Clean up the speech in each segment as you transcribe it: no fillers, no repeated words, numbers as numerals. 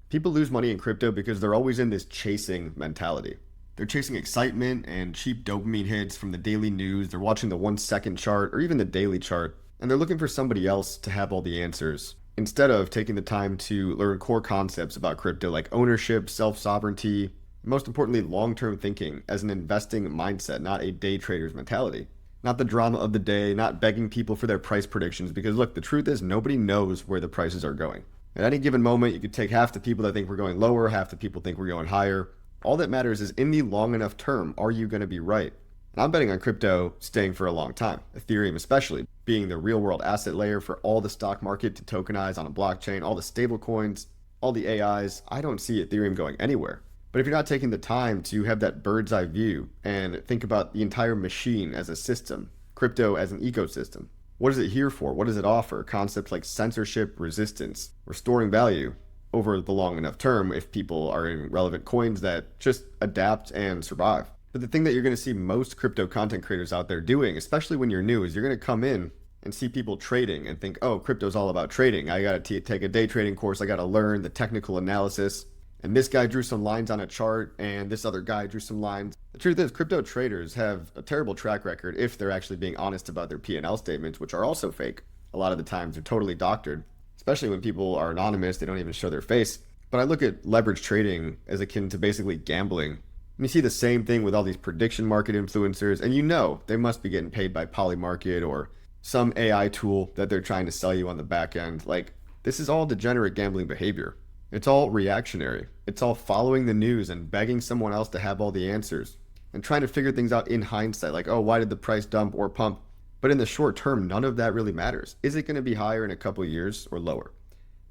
People lose money in crypto because they're always in this chasing mentality. They're chasing excitement and cheap dopamine hits from the daily news. They're watching the 1 second chart or even the daily chart, and they're looking for somebody else to have all the answers instead of taking the time to learn core concepts about crypto like ownership, self sovereignty, most importantly, long term thinking as an investing mindset, not a day trader's mentality. Not the drama of the day, not begging people for their price predictions, because look, the truth is nobody knows where the prices are going. At any given moment, you could take half the people that think we're going lower, half the people think we're going higher. All that matters is in the long enough term, are you going to be right? And I'm betting on crypto staying for a long time, Ethereum especially, being the real world asset layer for all the stock market to tokenize on a blockchain, all the stable coins, all the AIs. I don't see Ethereum going anywhere. But if you're not taking the time to have that bird's eye view and think about the entire machine as a system, crypto as an ecosystem, what is it here for? What does it offer? Concepts like censorship, resistance, restoring value over the long enough term if people are in relevant coins that just adapt and survive. But the thing that you're going to see most crypto content creators out there doing, especially when you're new, is you're going to come in and see people trading and think, oh, crypto's all about trading. I got to take a day trading course. I got to learn the technical analysis. And this guy drew some lines on a chart and this other guy drew some lines. The truth is, crypto traders have a terrible track record if they're actually being honest about their P&L statements, which are also fake. A lot of the times they're totally doctored, especially when people are anonymous, they don't even show their face. But I look at leverage trading as akin to basically gambling. And you see the same thing with all these prediction market influencers, and you know they must be getting paid by Polymarket or some AI tool that they're trying to sell you on the back end. Like, this is all degenerate gambling behavior. It's all reactionary. It's all following the news and begging someone else to have all the answers and trying to figure things out in hindsight, like, oh, why did the price dump or pump? But in the short term, none of that really matters. Is it going to be higher in a couple of years or lower?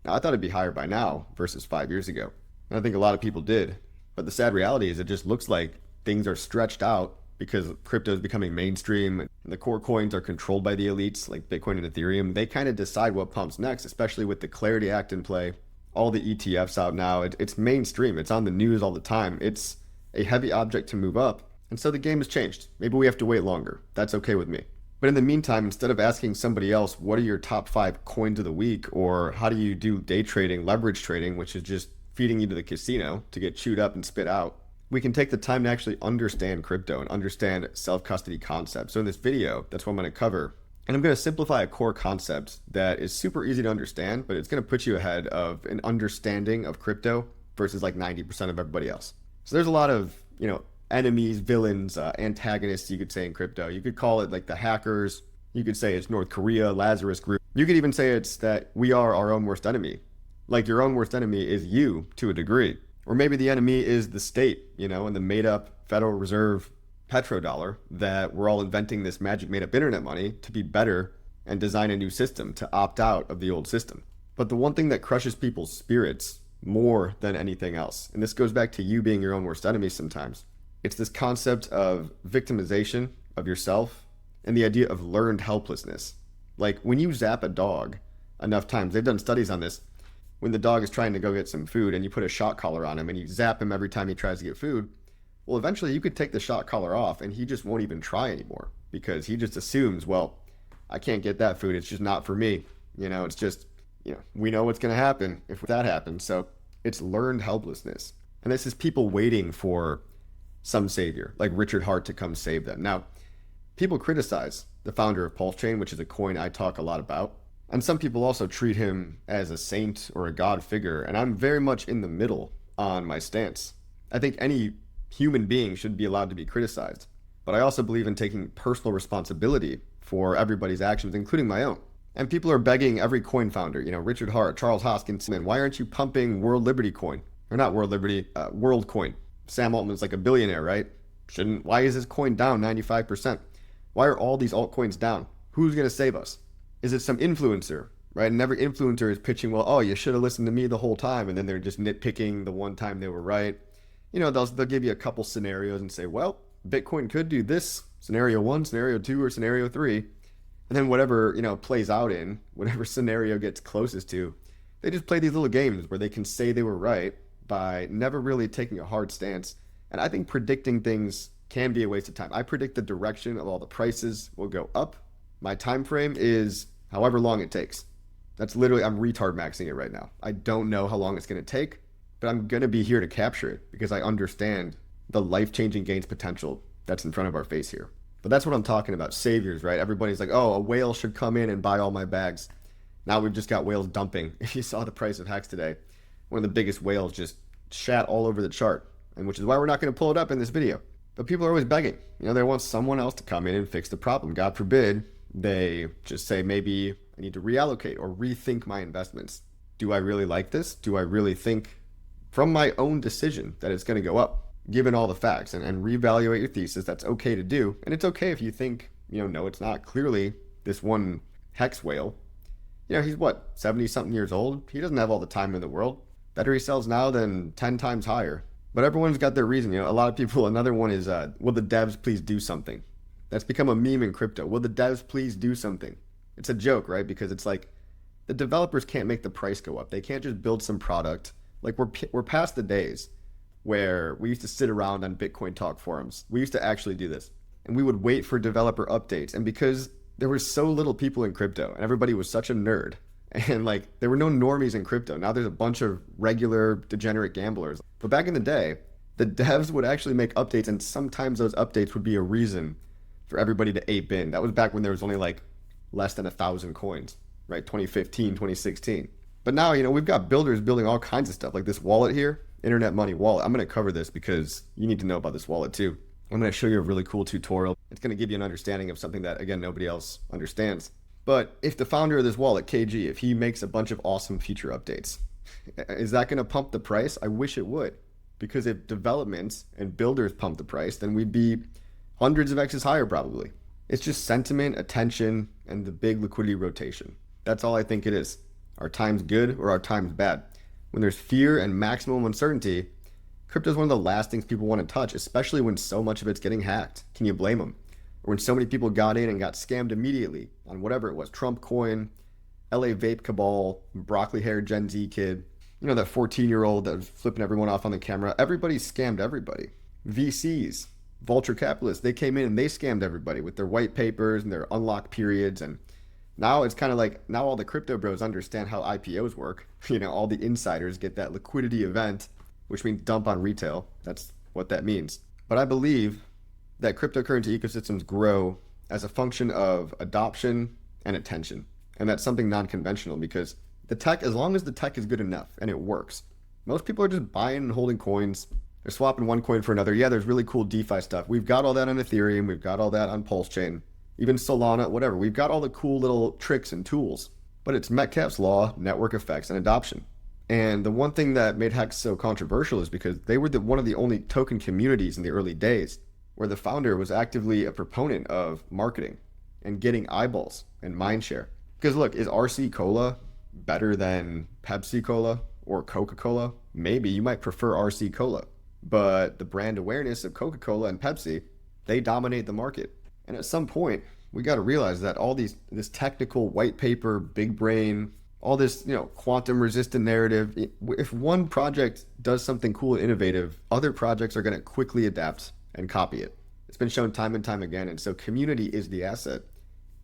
Now, I thought it'd be higher by now versus 5 years ago. And I think a lot of people did. But the sad reality is it just looks like things are stretched out because crypto is becoming mainstream and the core coins are controlled by the elites like Bitcoin and Ethereum. They kind of decide what pumps next, especially with the Clarity Act in play. All the ETFs out now. It's mainstream. It's on the news all the time. It's a heavy object to move up. And so the game has changed. Maybe we have to wait longer. That's okay with me. But in the meantime, instead of asking somebody else, what are your top 5 coins of the week? Or how do you do day trading, leverage trading, which is just feeding you to the casino to get chewed up and spit out, we can take the time to actually understand crypto and understand self-custody concepts. So in this video, that's what I'm going to cover. And I'm going to simplify a core concept that is super easy to understand, but it's going to put you ahead of an understanding of crypto versus like 90% of everybody else. So there's a lot of, enemies, villains, antagonists, you could say in crypto. You could call it like the hackers. You could say it's North Korea, Lazarus Group. You could even say it's that we are our own worst enemy. Like your own worst enemy is you to a degree. Or maybe the enemy is the state, and the made up Federal Reserve petrodollar that we're all inventing this magic made up internet money to be better and design a new system to opt out of the old system. But the one thing that crushes people's spirits more than anything else, and this goes back to you being your own worst enemy sometimes, it's this concept of victimization of yourself and the idea of learned helplessness. Like when you zap a dog enough times, they've done studies on this, when the dog is trying to go get some food and you put a shock collar on him and you zap him every time he tries to get food, well, eventually you could take the shock collar off and he just won't even try anymore because he just assumes, well, I can't get that food. It's just not for me. It's just, we know what's going to happen if that happens. So it's learned helplessness. And this is people waiting for some savior like Richard Hart to come save them. Now, people criticize the founder of PulseChain, which is a coin I talk a lot about. And some people also treat him as a saint or a god figure. And I'm very much in the middle on my stance. I think any human beings should be allowed to be criticized. But I also believe in taking personal responsibility for everybody's actions, including my own. And people are begging every coin founder, Richard Hart, Charles Hoskinson, and why aren't you pumping World Liberty coin? Or not World Liberty, World coin. Sam Altman's like a billionaire, right? Why is his coin down 95%? Why are all these altcoins down? Who's going to save us? Is it some influencer, right? And every influencer is pitching, well, oh, you should have listened to me the whole time. And then they're just nitpicking the one time they were right. They'll give you a couple scenarios and say, well, Bitcoin could do this, scenario 1, scenario 2, or scenario 3. And then whatever, plays out in, whatever scenario gets closest to, they just play these little games where they can say they were right by never really taking a hard stance. And I think predicting things can be a waste of time. I predict the direction of all the prices will go up. My time frame is however long it takes. That's literally, I'm retard maxing it right now. I don't know how long it's going to take. but I'm going to be here to capture it because I understand the life-changing gains potential that's in front of our face here. But that's what I'm talking about. Saviors, right? Everybody's like, oh, a whale should come in and buy all my bags. Now we've just got whales dumping. If you saw the price of HEX today, one of the biggest whales just shat all over the chart, and which is why we're not going to pull it up in this video. But people are always begging. They want someone else to come in and fix the problem. God forbid they just say, maybe I need to reallocate or rethink my investments. Do I really like this? Do I really think from my own decision that it's going to go up, given all the facts, and reevaluate your thesis? That's okay to do. And it's okay if you think, no, it's not. Clearly, this one HEX whale, he's what, 70 something years old? He doesn't have all the time in the world. Better he sells now than 10 times higher. But everyone's got their reason. A lot of people, another one is, will the devs please do something? That's become a meme in crypto. Will the devs please do something? It's a joke, right? Because it's like the developers can't make the price go up. They can't just build some product. Like we're past the days where we used to sit around on Bitcoin talk forums. We used to actually do this. And we would wait for developer updates. And because there were so little people in crypto and everybody was such a nerd, and like there were no normies in crypto. Now there's a bunch of regular degenerate gamblers. But back in the day, the devs would actually make updates, and sometimes those updates would be a reason for everybody to ape in. That was back when there was only like less than 1,000 coins, right? 2015, 2016. But now, we've got builders building all kinds of stuff, like this wallet here, Internet Money Wallet. I'm going to cover this because you need to know about this wallet too. I'm going to show you a really cool tutorial. It's going to give you an understanding of something that, again, nobody else understands. But if the founder of this wallet, KG, if he makes a bunch of awesome feature updates, is that going to pump the price? I wish it would. Because if developments and builders pump the price, then we'd be hundreds of X's higher probably. It's just sentiment, attention, and the big liquidity rotation. That's all I think it is. Our time's good or our time's bad. When there's fear and maximum uncertainty, crypto is one of the last things people want to touch, especially when so much of it's getting hacked. Can you blame them? Or when so many people got in and got scammed immediately on whatever it was, Trump coin, LA vape cabal, broccoli haired Gen Z kid, that 14-year-old that was flipping everyone off on the camera. Everybody scammed everybody. VCs, vulture capitalists, they came in and they scammed everybody with their white papers and their unlock periods. And now it's kind of like, now all the crypto bros understand how IPOs work. All the insiders get that liquidity event, which means dump on retail. That's what that means. But I believe that cryptocurrency ecosystems grow as a function of adoption and attention. And that's something non-conventional because the tech, as long as the tech is good enough and it works, most people are just buying and holding coins. They're swapping one coin for another. Yeah, there's really cool DeFi stuff. We've got all that on Ethereum. We've got all that on PulseChain, even Solana, whatever. We've got all the cool little tricks and tools. But it's Metcalfe's law, network effects, and adoption. And the one thing that made HEX so controversial is because they were one of the only token communities in the early days where the founder was actively a proponent of marketing and getting eyeballs and mindshare. Because look, is RC Cola better than Pepsi Cola or Coca-Cola? Maybe you might prefer RC Cola, but the brand awareness of Coca-Cola and Pepsi, they dominate the market. And at some point, we got to realize that all this technical white paper, big brain, all this, quantum resistant narrative, if one project does something cool and innovative, other projects are going to quickly adapt and copy it. It's been shown time and time again. And so community is the asset.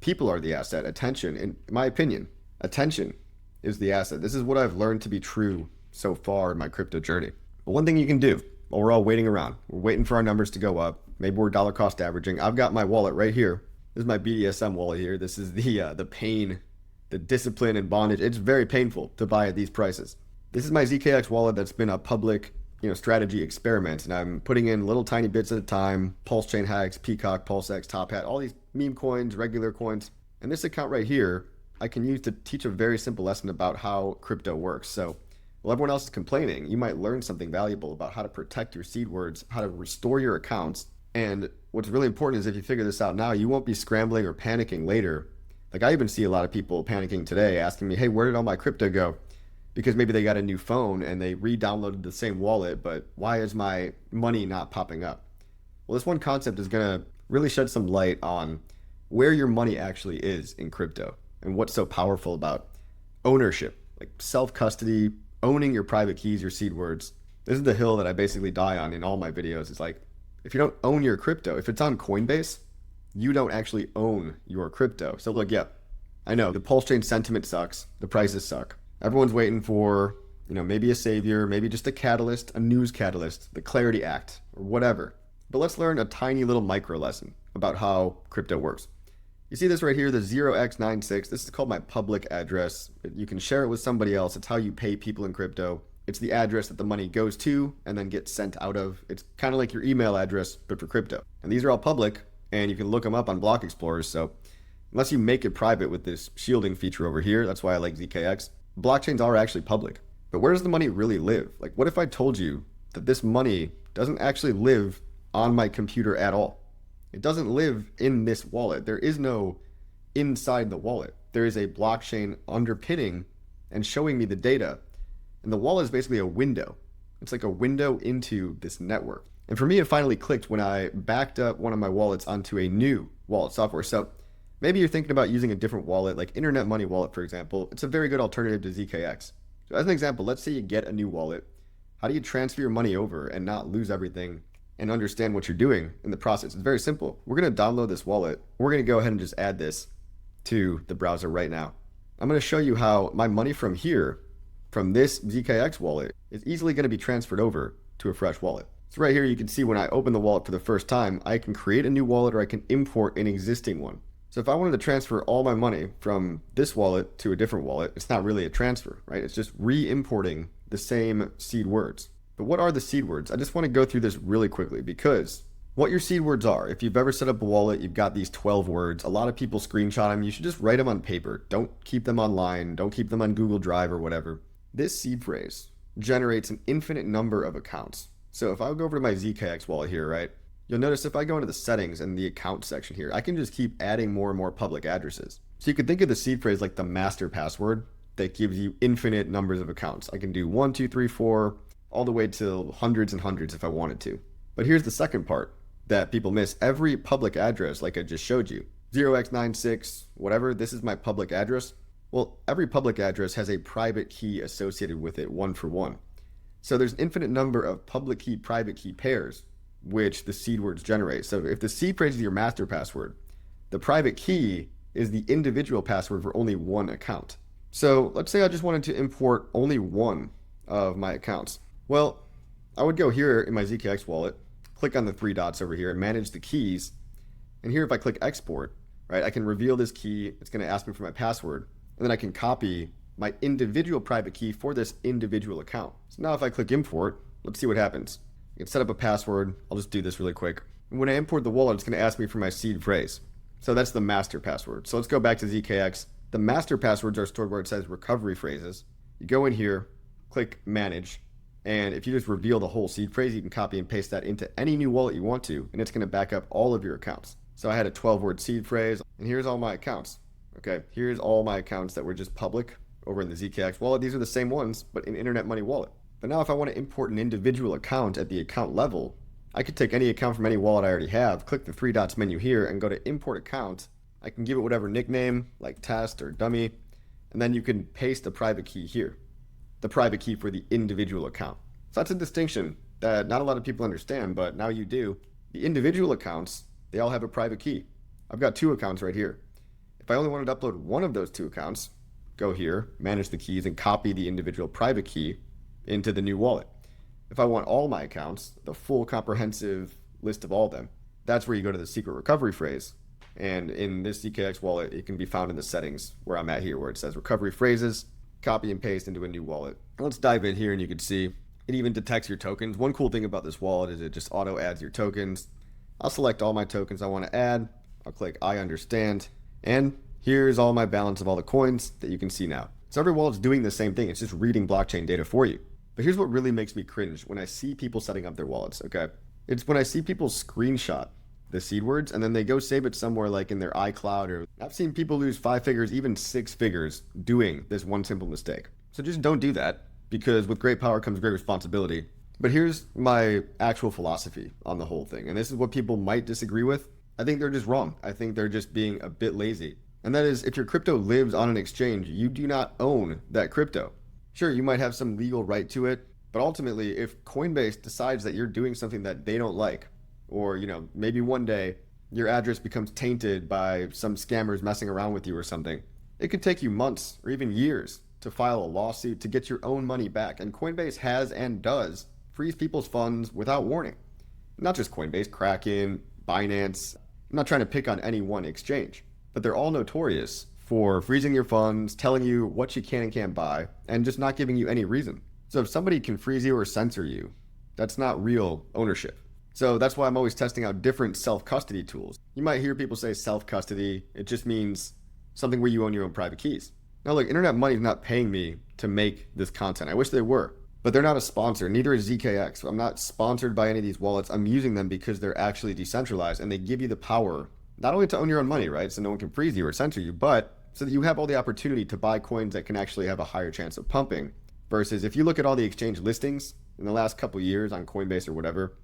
People are the asset. Attention, in my opinion, attention is the asset. This is what I've learned to be true so far in my crypto journey. But one thing you can do while we're all waiting around, we're waiting for our numbers to go up. Maybe we're dollar cost averaging. I've got my wallet right here. This is my BDSM wallet here. This is the pain, the discipline and bondage. It's very painful to buy at these prices. This is my ZKX wallet that's been a public, strategy experiment, and I'm putting in little tiny bits at a time. PulseChain HEX, Peacock, PulseX, Top Hat, all these meme coins, regular coins. And this account right here, I can use to teach a very simple lesson about how crypto works. So while everyone else is complaining, you might learn something valuable about how to protect your seed words, how to restore your accounts. And what's really important is if you figure this out now, you won't be scrambling or panicking later. Like I even see a lot of people panicking today asking me, hey, where did all my crypto go? Because maybe they got a new phone and they re-downloaded the same wallet, but why is my money not popping up? Well, this one concept is going to really shed some light on where your money actually is in crypto and what's so powerful about ownership, like self-custody, owning your private keys, your seed words. This is the hill that I basically die on in all my videos. It's like, if you don't own your crypto, if it's on Coinbase, you don't actually own your crypto. So look, yeah, I know the PulseChain sentiment sucks. The prices suck. Everyone's waiting for, maybe a savior, maybe just a catalyst, a news catalyst, the Clarity Act, or whatever. But let's learn a tiny little micro lesson about how crypto works. You see this right here, the 0x96. This is called my public address. You can share it with somebody else. It's how you pay people in crypto. It's the address that the money goes to and then gets sent out of. It's kind of like your email address, but for crypto. And these are all public, and you can look them up on block explorers. So unless you make it private with this shielding feature over here, that's why I like ZKX, blockchains are actually public. But where does the money really live? Like, what if I told you that this money doesn't actually live on my computer at all? It doesn't live in this wallet. There is no inside the wallet. There is a blockchain underpinning and showing me the data. And the wallet is basically a window. It's like a window into this network. And for me, it finally clicked when I backed up one of my wallets onto a new wallet software. So maybe you're thinking about using a different wallet, like Internet Money Wallet, for example. It's a very good alternative to ZKX. So as an example, let's say you get a new wallet. How do you transfer your money over and not lose everything and understand what you're doing in the process? It's very simple. We're going to download this wallet. We're going to go ahead and just add this to the browser right now. I'm going to show you how my money from here, from this ZKX wallet, is easily going to be transferred over to a fresh wallet. So right here, you can see when I open the wallet for the first time, I can create a new wallet or I can import an existing one. So if I wanted to transfer all my money from this wallet to a different wallet, it's not really a transfer, right? It's just re-importing the same seed words. But what are the seed words? I just want to go through this really quickly because what your seed words are, if you've ever set up a wallet, you've got these 12 words. A lot of people screenshot them. You should just write them on paper. Don't keep them online. Don't keep them on Google Drive or whatever. This seed phrase generates an infinite number of accounts. So if I go over to my ZKX wallet here, right, you'll notice if I go into the settings and the account section here, I can just keep adding more and more public addresses. So you could think of the seed phrase like the master password that gives you infinite numbers of accounts. I can do 1, 2, 3, 4, all the way to hundreds and hundreds if I wanted to. But here's the second part that people miss. Every public address, like I just showed you, 0x96, whatever, this is my public address. Well, every public address has a private key associated with it, one for one. So there's an infinite number of public key, private key pairs, which the seed words generate. So if the seed phrase is your master password, the private key is the individual password for only one account. So let's say I just wanted to import only one of my accounts. Well, I would go here in my ZKX wallet, click on the three dots over here and manage the keys. And here, if I click export, right, I can reveal this key. It's going to ask me for my password. And then I can copy my individual private key for this individual account. So now if I click import, let's see what happens. I can set up a password. I'll just do this really quick. And when I import the wallet, it's going to ask me for my seed phrase. So that's the master password. So let's go back to ZKX. The master passwords are stored where it says recovery phrases. You go in here, click manage. And if you just reveal the whole seed phrase, you can copy and paste that into any new wallet you want to, and it's going to back up all of your accounts. So I had a 12-word seed phrase, and here's all my accounts. Okay, here's all my accounts that were just public over in the ZKX wallet. These are the same ones, but in Internet Money Wallet. But now if I want to import an individual account at the account level, I could take any account from any wallet I already have, click the three dots menu here, and go to import account. I can give it whatever nickname, like test or dummy, and then you can paste the private key here, the private key for the individual account. So that's a distinction that not a lot of people understand, but now you do. The individual accounts, they all have a private key. I've got two accounts right here. If I only wanted to upload one of those two accounts, go here, manage the keys, and copy the individual private key into the new wallet. If I want all my accounts, the full comprehensive list of all of them, that's where you go to the secret recovery phrase. And in this ZKX wallet, it can be found in the settings where I'm at here, where it says recovery phrases, copy and paste into a new wallet. Let's dive in here and you can see it even detects your tokens. One cool thing about this wallet is it just auto adds your tokens. I'll select all my tokens I want to add. I'll click I understand. And here's all my balance of all the coins that you can see now. So every wallet's doing the same thing. It's just reading blockchain data for you. But here's what really makes me cringe when I see people setting up their wallets, okay? It's when I see people screenshot the seed words and then they go save it somewhere like in their iCloud, or I've seen people lose 5 figures, even 6 figures doing this one simple mistake. So just don't do that, because with great power comes great responsibility. But here's my actual philosophy on the whole thing. And this is what people might disagree with. I think they're just wrong. I think they're just being a bit lazy. And that is, if your crypto lives on an exchange, you do not own that crypto. Sure, you might have some legal right to it, but ultimately, if Coinbase decides that you're doing something that they don't like, or, maybe one day your address becomes tainted by some scammers messing around with you or something, it could take you months or even years to file a lawsuit to get your own money back. And Coinbase has and does freeze people's funds without warning. Not just Coinbase, Kraken, Binance. I'm not trying to pick on any one exchange, but they're all notorious for freezing your funds, telling you what you can and can't buy, and just not giving you any reason. So if somebody can freeze you or censor you, that's not real ownership. So that's why I'm always testing out different self-custody tools. You might hear people say self-custody. It just means something where you own your own private keys. Now look, Internet Money is not paying me to make this content. I wish they were, but they're not a sponsor. Neither is ZKX. I'm not sponsored by any of these wallets. I'm using them because they're actually decentralized and they give you the power not only to own your own money, right? So no one can freeze you or censor you, but so that you have all the opportunity to buy coins that can actually have a higher chance of pumping. Versus if you look at all the exchange listings in the last couple years on Coinbase or whatever,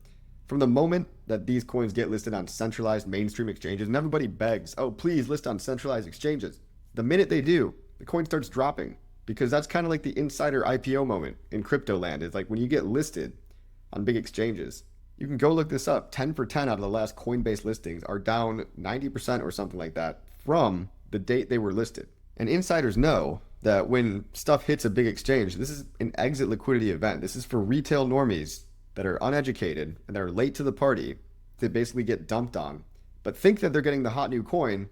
from the moment that these coins get listed on centralized mainstream exchanges, and everybody begs, oh, please list on centralized exchanges. The minute they do, the coin starts dropping, because that's kind of like the insider IPO moment in crypto land. It's like when you get listed on big exchanges, you can go look this up. 10 for 10 out of the last Coinbase listings are down 90% or something like that from the date they were listed. And insiders know that when stuff hits a big exchange, this is an exit liquidity event. This is for retail normies that are uneducated and that are late to the party to basically get dumped on, but think that they're getting the hot new coin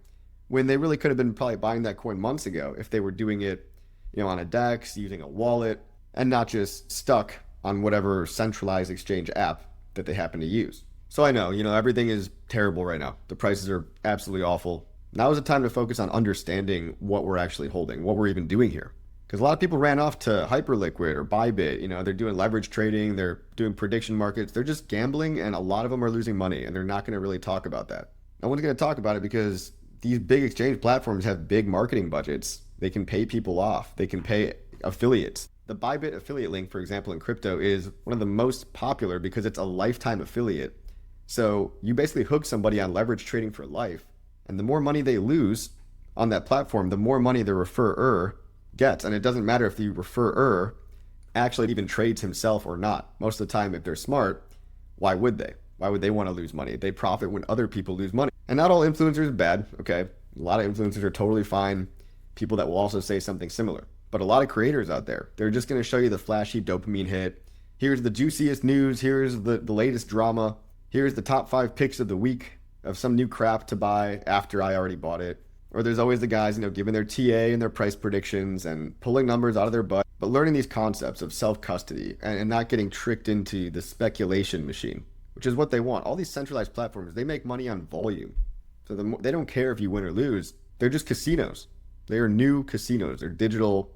when they really could have been probably buying that coin months ago if they were doing it, on a DEX, using a wallet, and not just stuck on whatever centralized exchange app that they happen to use. So I know, everything is terrible right now. The prices are absolutely awful. Now is the time to focus on understanding what we're actually holding, what we're even doing here. Because a lot of people ran off to Hyperliquid or Bybit. They're doing leverage trading, they're doing prediction markets, they're just gambling, and a lot of them are losing money, and they're not going to really talk about that. No one's going to talk about it because these big exchange platforms have big marketing budgets. They can pay people off. They can pay affiliates. The Bybit affiliate link, for example, in crypto is one of the most popular because it's a lifetime affiliate. So you basically hook somebody on leverage trading for life, and the more money they lose on that platform, the more money the referrer gets. And it doesn't matter if the referrer actually even trades himself or not. Most of the time, if they're smart, why would they? Why would they want to lose money? They profit when other people lose money. And not all influencers are bad, okay? A lot of influencers are totally fine. People that will also say something similar. But a lot of creators out there, they're just going to show you the flashy dopamine hit. Here's the juiciest news. Here's the latest drama. Here's the top 5 picks of the week of some new crap to buy after I already bought it. Or there's always the guys, giving their TA and their price predictions and pulling numbers out of their butt, but learning these concepts of self-custody and not getting tricked into the speculation machine, which is what they want. All these centralized platforms, they make money on volume. So they don't care if you win or lose. They're just casinos. They are new casinos. They're digital,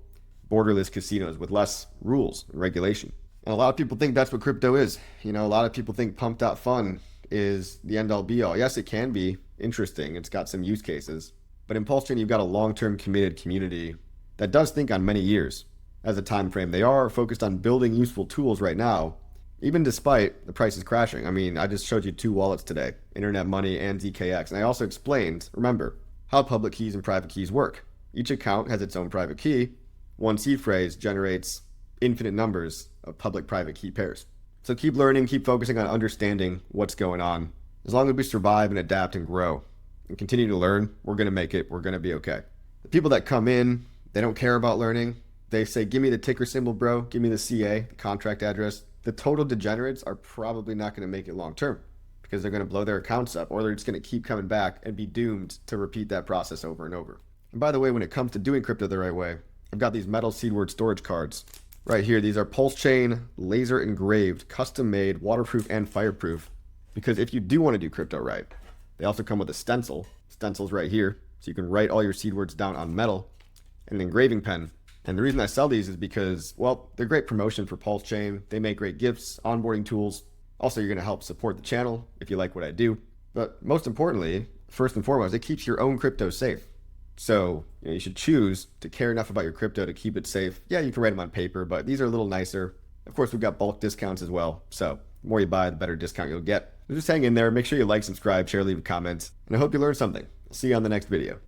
borderless casinos with less rules and regulation. And a lot of people think that's what crypto is. A lot of people think pump.fun is the end-all be-all. Yes, it can be interesting. It's got some use cases. But in PulseChain, you've got a long-term committed community that does think on many years as a time frame. They are focused on building useful tools right now, even despite the prices crashing. I just showed you 2 wallets today, Internet Money and ZKX. And I also explained, remember, how public keys and private keys work. Each account has its own private key. One seed phrase generates infinite numbers of public-private key pairs. So keep learning, keep focusing on understanding what's going on. As long as we survive and adapt and grow and continue to learn, we're going to make it. We're going to be okay. The people that come in, they don't care about learning. They say, give me the ticker symbol, bro. Give me the CA, the contract address. The total degenerates are probably not going to make it long term because they're going to blow their accounts up, or they're just going to keep coming back and be doomed to repeat that process over and over. And by the way, when it comes to doing crypto the right way, I've got these metal seed word storage cards right here. These are PulseChain laser engraved, custom made, waterproof and fireproof. Because if you do want to do crypto right, they also come with a stencil. Stencil's right here. So you can write all your seed words down on metal, and an engraving pen. And the reason I sell these is because, well, they're great promotion for PulseChain. They make great gifts, onboarding tools. Also, you're going to help support the channel if you like what I do. But most importantly, first and foremost, it keeps your own crypto safe. So you should choose to care enough about your crypto to keep it safe. Yeah, you can write them on paper, but these are a little nicer. Of course, we've got bulk discounts as well. So the more you buy, the better discount you'll get. So just hang in there. Make sure you like, subscribe, share, leave a comment. And I hope you learned something. See you on the next video.